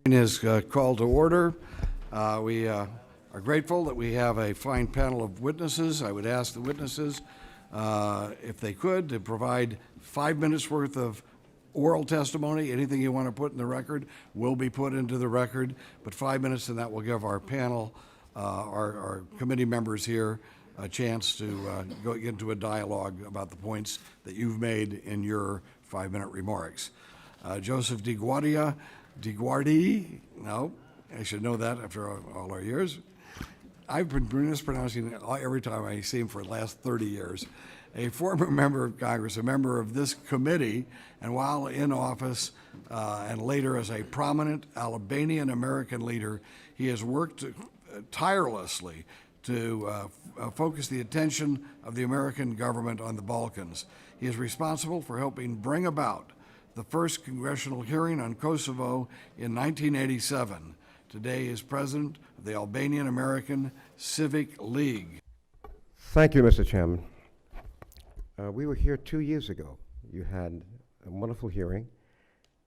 Is called to order. We are grateful that we have a fine panel of witnesses. I would ask the witnesses, if they could, to provide 5 minutes worth of oral testimony. Anything you want to put in the record will be put into the record, but 5 minutes, and that will give our panel, our committee members here, a chance to go into a dialogue about the points that you've made in your 5-minute remarks. Joseph DioGuardi, no, I should know that after all our years. I've been mispronouncing it every time I see him for the last 30 years. A former member of Congress, a member of this committee, and while in office and later as a prominent Albanian American leader, he has worked tirelessly to focus the attention of the American government on the Balkans. He is responsible for helping bring about the first congressional hearing on Kosovo in 1987. Today is president of the Albanian American Civic League. Thank you, Mr. Chairman. We were here 2 years ago. You had a wonderful hearing,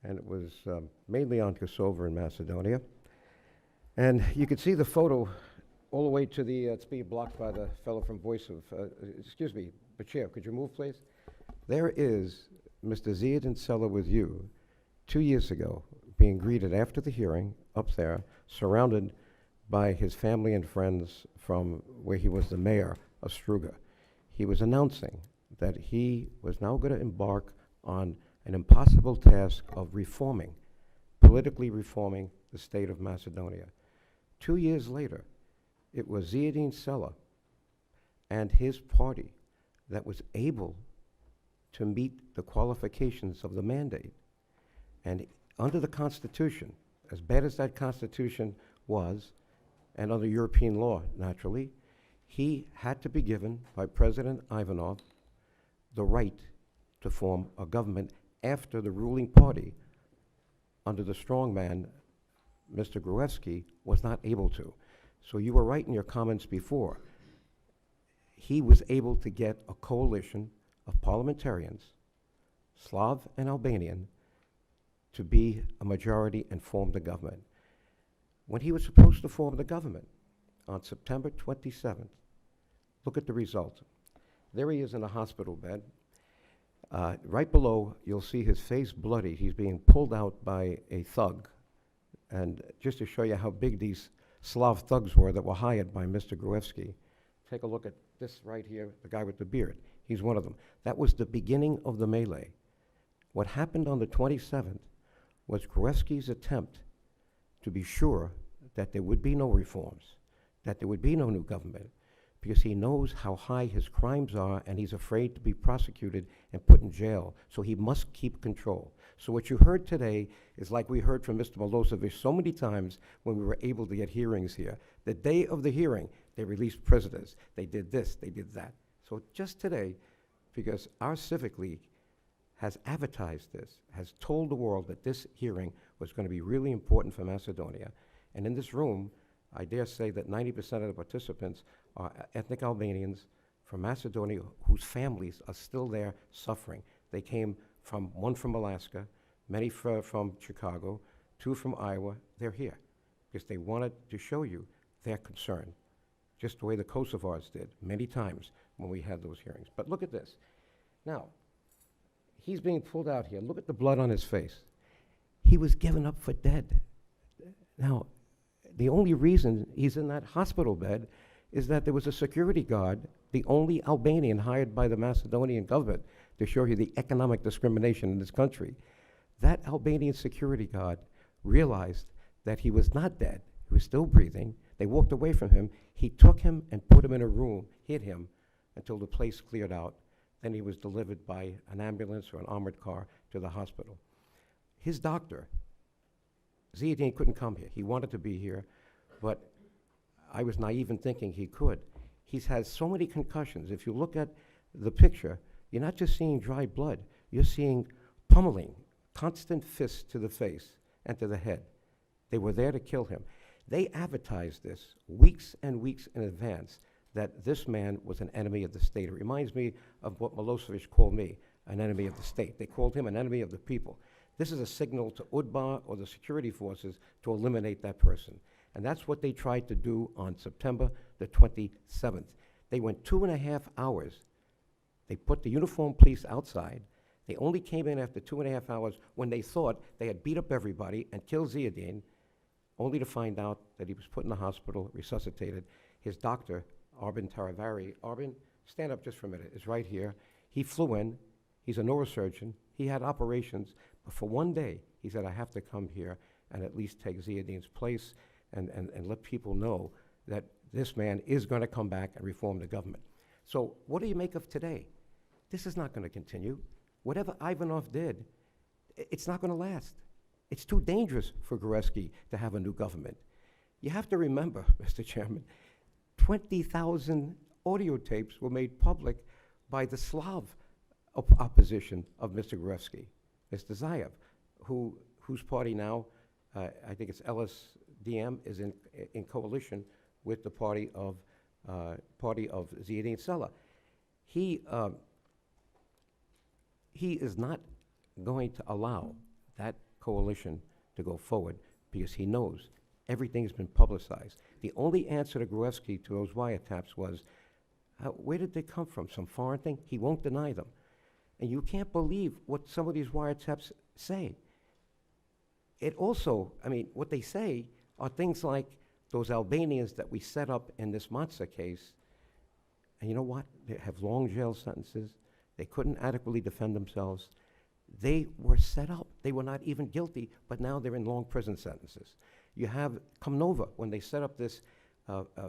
and it was mainly on Kosovo and Macedonia. And you could see the photo all the way to the, it's being blocked by the fellow from Voice of, excuse me, Bashir, could you move, please? There is Mr. Ziadin Sela with you 2 years ago, being greeted after the hearing up there, surrounded by his family and friends from where he was the mayor of Struga. He was announcing that he was now going to embark on an impossible task of reforming, politically reforming the state of Macedonia. 2 years later, it was Ziadin Sela and his party that was able to meet the qualifications of the mandate. And under the Constitution, as bad as that Constitution was, and under European law, naturally, he had to be given by President Ivanov the right to form a government after the ruling party, under the strongman, Mr. Gruevski, was not able to. So you were right in your comments before. He was able to get a coalition of parliamentarians, Slav and Albanian, to be a majority and form the government. When he was supposed to form the government on September 27th, look at the result. There he is in a hospital bed. Right below, you'll see his face bloody. He's being pulled out by a thug. And just to show you how big these Slav thugs were that were hired by Mr. Gruevski, take a look at this right here, the guy with the beard. He's one of them. That was the beginning of the melee. What happened on the 27th was Gruevski's attempt to be sure that there would be no reforms, that there would be no new government, because he knows how high his crimes are and he's afraid to be prosecuted and put in jail. So he must keep control. So what you heard today is like we heard from Mr. Milosevic so many times when we were able to get hearings here. The day of the hearing, they released prisoners. They did this, they did that. So just today, because our Civic League has advertised this, has told the world that this hearing was going to be really important for Macedonia. And in this room, I dare say that 90% of the participants are ethnic Albanians from Macedonia whose families are still there suffering. They came from, one from Alaska, many from Chicago, 2 from Iowa. They're here because they wanted to show you their concern, just the way the Kosovars did many times when we had those hearings. But look at this. Now, he's being pulled out here. Look at the blood on his face. He was given up for dead. Now, the only reason he's in that hospital bed is that there was a security guard, the only Albanian hired by the Macedonian government to show you the economic discrimination in this country. That Albanian security guard realized that he was not dead. He was still breathing. They walked away from him. He took him and put him in a room, hid him until the place cleared out. Then he was delivered by an ambulance or an armored car to the hospital. His doctor, Ziadin, couldn't come here. He wanted to be here, but I was naive in thinking he could. He's had so many concussions. If you look at the picture, you're not just seeing dry blood. You're seeing pummeling, constant fists to the face and to the head. They were there to kill him. They advertised this weeks and weeks in advance that this man was an enemy of the state. It reminds me of what Milosevic called me, an enemy of the state. They called him an enemy of the people. This is a signal to UDBA or the security forces to eliminate that person. And that's what they tried to do on September the 27th. They went 2.5 hours. They put the uniformed police outside. They only came in after 2.5 hours when they thought they had beat up everybody and killed Ziadin, only to find out that he was put in the hospital, resuscitated. His doctor, Arben Taravari, Arben, stand up just for a minute, is right here. He flew in. He's a neurosurgeon. He had operations, but for one day, he said, I have to come here and at least take Ziadin's place and let people know that this man is going to come back and reform the government. So what do you make of today? This is not going to continue. Whatever Ivanov did, it's not going to last. It's too dangerous for Gruevski to have a new government. You have to remember, Mr. Chairman, 20,000 audio tapes were made public by the Slav opposition of Mr. Gruevski, Mr. Zaev, whose party now, I think it's LSDM, is in coalition with the party of Ziadin Sela. He is not going to allow that coalition to go forward because he knows everything's been publicized. The only answer to Gruevski to those wiretaps was, where did they come from? Some foreign thing? He won't deny them. And you can't believe what some of these wiretaps say. It also, I mean, what they say are things like those Albanians that we set up in this Matza case, and you know what? They have long jail sentences. They couldn't adequately defend themselves. They were set up. They were not even guilty, but now they're in long prison sentences. You have Komnova, when they set up this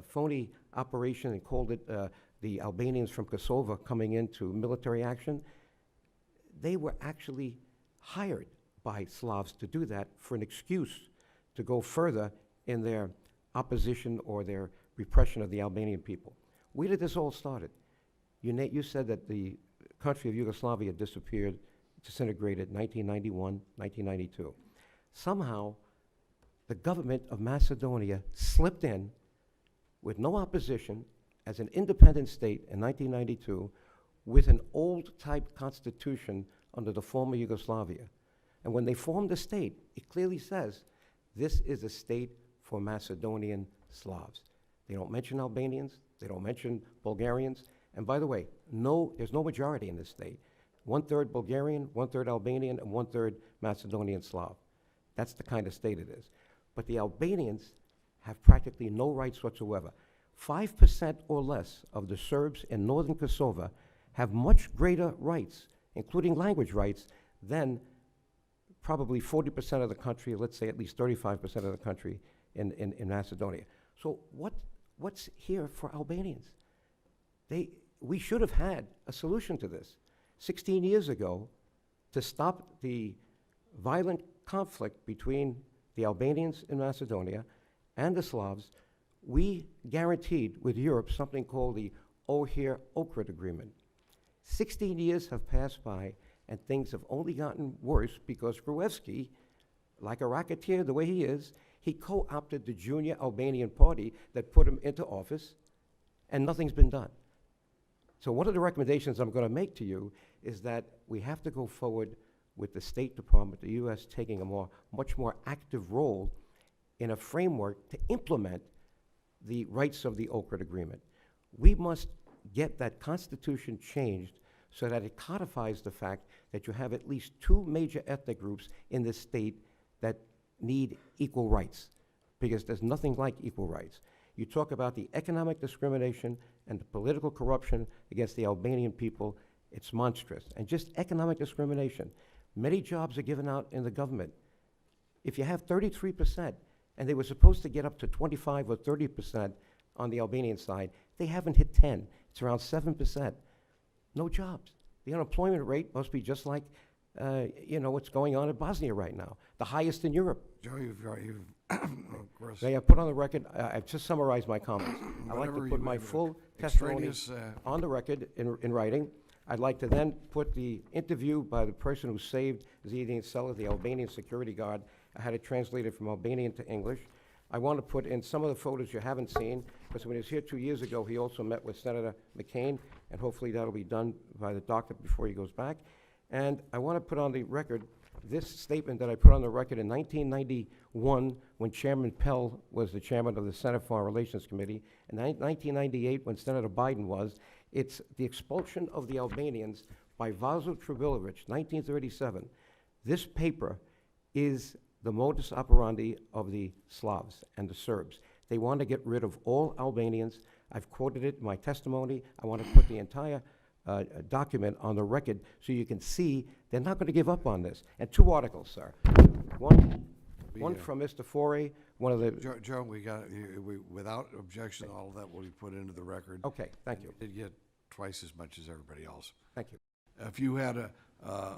phony operation and called it the Albanians from Kosovo coming into military action. They were actually hired by Slavs to do that for an excuse to go further in their opposition or their repression of the Albanian people. Where did this all start? You said that the country of Yugoslavia disappeared, disintegrated 1991, 1992. Somehow, the government of Macedonia slipped in with no opposition as an independent state in 1992 with an old-type constitution under the former Yugoslavia. And when they formed the state, it clearly says, this is a state for Macedonian Slavs. They don't mention Albanians, they don't mention Bulgarians, and by the way, there's no majority in this state. 1/3 Bulgarian, 1/3 Albanian, and 1/3 Macedonian Slav. That's the kind of state it is. But the Albanians have practically no rights whatsoever. 5% or less of the Serbs in northern Kosovo have much greater rights, including language rights, than probably 40% of the country, let's say at least 35% of the country in Macedonia. So what's here for Albanians? We should have had a solution to this 16 years ago to stop the violent conflict between the Albanians in Macedonia and the Slavs. We guaranteed with Europe something called the Ohrid Agreement. 16 years have passed by, and things have only gotten worse because Gruevski, like a racketeer the way he is, he co-opted the junior Albanian party that put him into office, and nothing's been done. So one of the recommendations I'm going to make to you is that we have to go forward with the State Department, the U.S. taking a much more active role in a framework to implement the rights of the Ohrid Agreement. We must get that constitution changed so that it codifies the fact that you have at least 2 major ethnic groups in this state that need equal rights, because there's nothing like equal rights. You talk about the economic discrimination and the political corruption against the Albanian people, it's monstrous. And just economic discrimination. Many jobs are given out in the government. If you have 33%, and they were supposed to get up to 25 or 30% on the Albanian side, they haven't hit 10. It's around 7%. No jobs. The unemployment rate must be just like what's going on in Bosnia right now, the highest in Europe. Joe, you've of course. May I put on the record, I've just summarized my comments. I'd like to put my full testimony on the record in writing. I'd like to then put the interview by the person who saved Ziadin Sela, the Albanian security guard. I had it translated from Albanian to English. I want to put in some of the photos you haven't seen, because when he was here 2 years ago, he also met with Senator McCain, and hopefully that'll be done by the doctor before he goes back. And I want to put on the record this statement that I put on the record in 1991, when Chairman Pell was the chairman of the Senate Foreign Relations Committee, and 1998, when Senator Biden was, it's the expulsion of the Albanians by Vaso Trubilovic, 1937. This paper is the modus operandi of the Slavs and the Serbs. They want to get rid of all Albanians. I've quoted it in my testimony. I want to put the entire document on the record so you can see they're not going to give up on this. And 2 articles, sir. One from Mr. Forey, one of the... Joe, we got, without objection, all of that will be put into the record. Okay, thank you. You did get twice as much as everybody else. Thank you. If you had a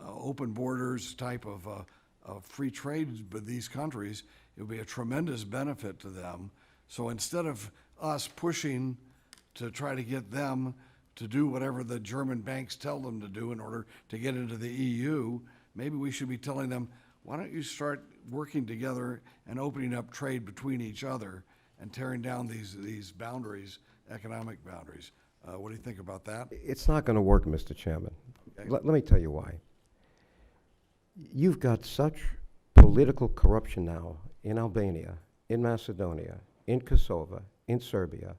open borders type of free trade with these countries, it would be a tremendous benefit to them. So instead of us pushing to try to get them to do whatever the German banks tell them to do in order to get into the EU, maybe we should be telling them, why don't you start working together and opening up trade between each other and tearing down these boundaries, economic boundaries. What do you think about that? It's not going to work, Mr. Chairman. Okay. Let me tell you why. You've got such political corruption now in Albania, in Macedonia, in Kosovo, in Serbia.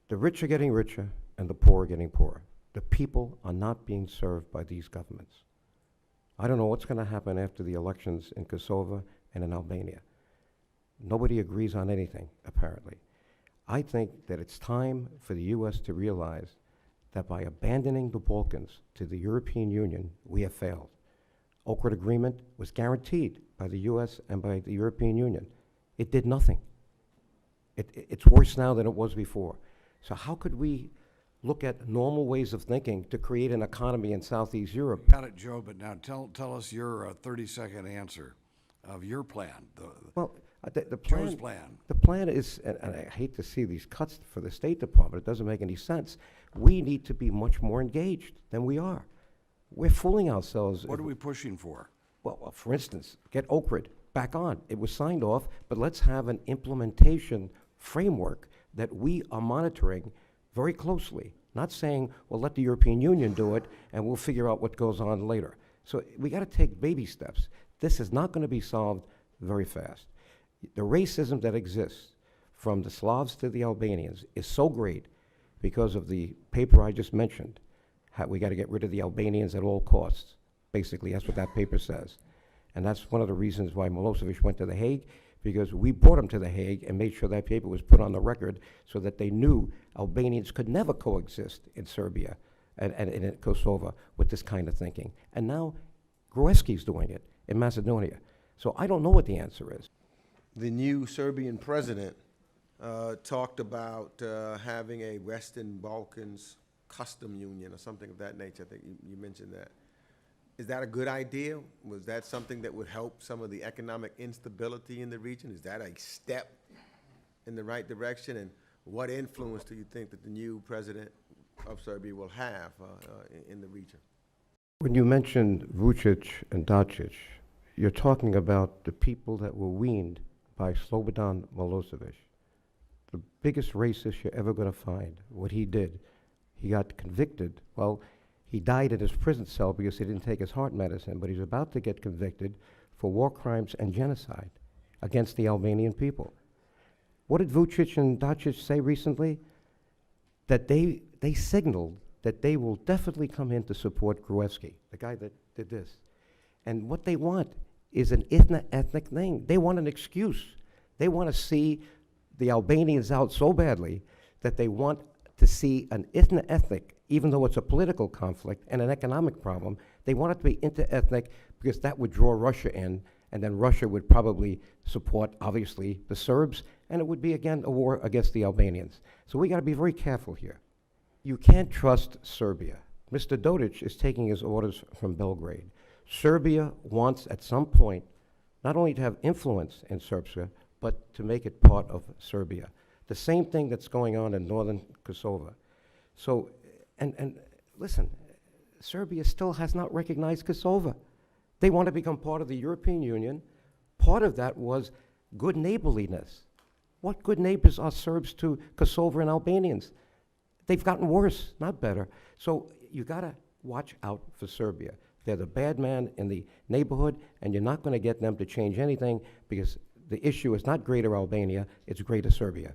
The rich are getting richer and the poor are getting poorer. The people are not being served by these governments. I don't know what's going to happen after the elections in Kosovo and in Albania. Nobody agrees on anything, apparently. I think that it's time for the U.S. to realize that by abandoning the Balkans to the European Union, we have failed. Oakwood Agreement was guaranteed by the U.S. and by the European Union. It did nothing. It's worse now than it was before. So how could we look at normal ways of thinking to create an economy in Southeast Europe? Got it, Joe, but now tell us your 30-second answer of your plan, Well, the Joe's plan, plan. the plan is, and I hate to see these cuts for the State Department, it doesn't make any sense. We need to be much more engaged than we are. We're fooling ourselves. What are we pushing for? Well, for instance, get Oakwood back on. It was signed off, but let's have an implementation framework that we are monitoring very closely. Not saying, well, let the European Union do it and we'll figure out what goes on later. So we got to take baby steps. This is not going to be solved very fast. The racism that exists from the Slavs to the Albanians is so great because of the paper I just mentioned. How we got to get rid of the Albanians at all costs. Basically, that's what that paper says. And that's one of the reasons why Milosevic went to The Hague, because we brought him to The Hague and made sure that paper was put on the record so that they knew Albanians could never coexist in Serbia and in Kosovo with this kind of thinking. And now Gruevski's doing it in Macedonia. So I don't know what the answer is. The new Serbian president talked about having a Western Balkans custom union or something of that nature. I think you mentioned that. Is that a good idea? Was that something that would help some of the economic instability in the region? Is that a step in the right direction? And what influence do you think that the new president of Serbia will have in the region? When you mentioned Vucic and Dacic, you're talking about the people that were weaned by Slobodan Milosevic. The biggest racist you're ever going to find. What he did, he got convicted. Well, he died in his prison cell because he didn't take his heart medicine, but he's about to get convicted for war crimes and genocide against the Albanian people. What did Vucic and Dacic say recently? That they signaled that they will definitely come in to support Gruevski, the guy that did this. And what they want is an ethnic thing. They want an excuse. They want to see the Albanians out so badly that they want to see an ethnic, even though it's a political conflict and an economic problem, they want it to be inter-ethnic because that would draw Russia in, and then Russia would probably support, obviously, the Serbs, and it would be, again, a war against the Albanians. So we got to be very careful here. You can't trust Serbia. Mr. Dodic is taking his orders from Belgrade. Serbia wants, at some point, not only to have influence in Serbia, but to make it part of Serbia. The same thing that's going on in northern Kosovo. So, and listen, Serbia still has not recognized Kosovo. They want to become part of the European Union. Part of that was good neighborliness. What good neighbors are Serbs to Kosovo and Albanians? They've gotten worse, not better. So you gotta watch out for Serbia. They're the bad man in the neighborhood, and you're not going to get them to change anything because the issue is not Greater Albania, it's Greater Serbia.